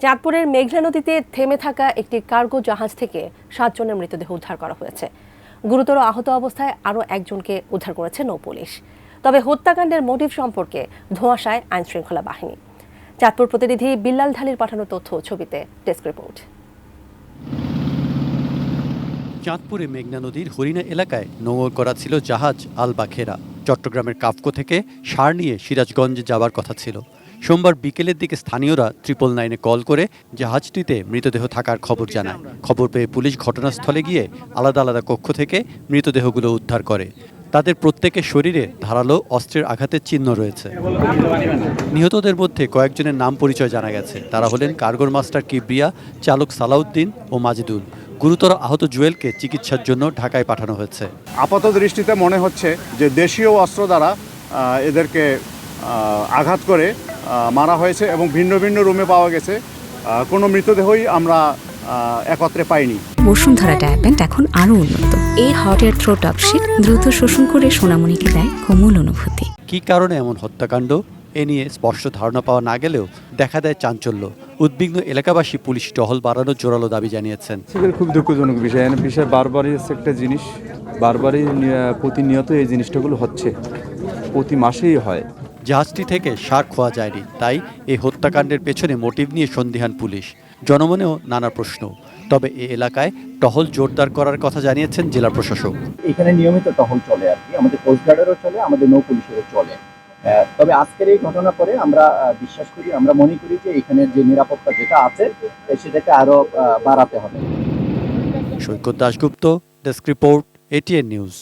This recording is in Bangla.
চাঁদপুরের মেঘনা নদীতে থেমে থাকা একটি কার্গো জাহাজ থেকে 7 জনের মৃতদেহ উদ্ধার করা হয়েছে। গুরুতর আহত অবস্থায় আরও একজনকে উদ্ধার করেছে নৌপুলিশ। তবে হত্যাকাণ্ডের মোটিভ সম্পর্কে ধোঁয়াশায় আইনশৃঙ্খলা বাহিনী। চাঁদপুর প্রতিনিধি বিল্লাল ঢালির পাঠানো তথ্য ছবিতে ডেস্ক রিপোর্ট। চাঁদপুরে মেঘনা নদীর হরিণা এলাকায় নোঙর করা ছিল জাহাজ আল বাখেরা। চট্টগ্রামের কাফকো থেকে সার নিয়ে সিরাজগঞ্জে যাবার কথা ছিল। সোমবার বিকেলের দিকে স্থানীয়রা 999-এ কল করে জাহাজটিতে মৃতদেহ থাকার খবর জানায়। খবর পেয়ে পুলিশ ঘটনাস্থলে গিয়ে আলাদা আলাদা কক্ষ থেকে মৃতদেহগুলো উদ্ধার করে। তাদের প্রত্যেকের শরীরে ধারালো অস্ত্রের আঘাতের চিহ্ন রয়েছে। নিহতদের মধ্যে কয়েকজনের নাম পরিচয় জানা গেছে। তারা হলেন কার্গোর মাস্টার কিবরিয়া, চালক সালাউদ্দিন ও মাজিদুল। গুরুতর আহত জুয়েলকে চিকিৎসার জন্য ঢাকায় পাঠানো হয়েছে। আপাত দৃষ্টিতে মনে হচ্ছে যে দেশীয় অস্ত্র দ্বারা এদেরকে আঘাত করে মারা হয়েছে এবং ভিন্ন ভিন্ন রুমে পাওয়া গেছে। কোনো মৃতদেহই আমরা একত্রে পাইনি। বসুন্ধরা ডায়াপেন্ট এখন আরো উন্নত। এই hot air through top sheet দ্রুত শোষণ করে সোনামণিকে দেয় কোমল অনুভূতি। কী কারণে এমন হত্যাকাণ্ড এ নিয়ে স্পষ্ট ধারণা পাওয়া না গেলেও দেখা দেয় চাঞ্চল্য। উদ্বিগ্ন এলাকাবাসী পুলিশ টহল বাড়ানোর জোরালো দাবি জানিয়েছেন। খুব দুঃখজনক বিষয়। বিষয় বারবারই একটা জিনিস, বারবারই প্রতিনিয়ত এই জিনিসটাগুলো হচ্ছে, প্রতি মাসেই হয়। জাহাজটি থেকে সার খোয়া যায়নি, তাই এই হত্যাকাণ্ডের পেছনে মোটিভ নিয়ে সন্দিহান পুলিশ। জনমনেও নানা প্রশ্ন। তবে এ এলাকায় টহল জোরদার করার কথা জানিয়েছেন জেলা প্রশাসক। এখানে নিয়মিত টহল চলে আর কি, আমাদের কোস্টগার্ডেরও চলে, আমাদের নৌ পুলিশেরও চলে। তবে আজকের এই ঘটনার পরে আমরা বিশ্বাস করি, আমরা মনে করি যে এখানে যে নিরাপত্তা যেটা আছে সেটাকে আরো বাড়াতে হবে। Saikat Dasgupta, desk report, ATN news.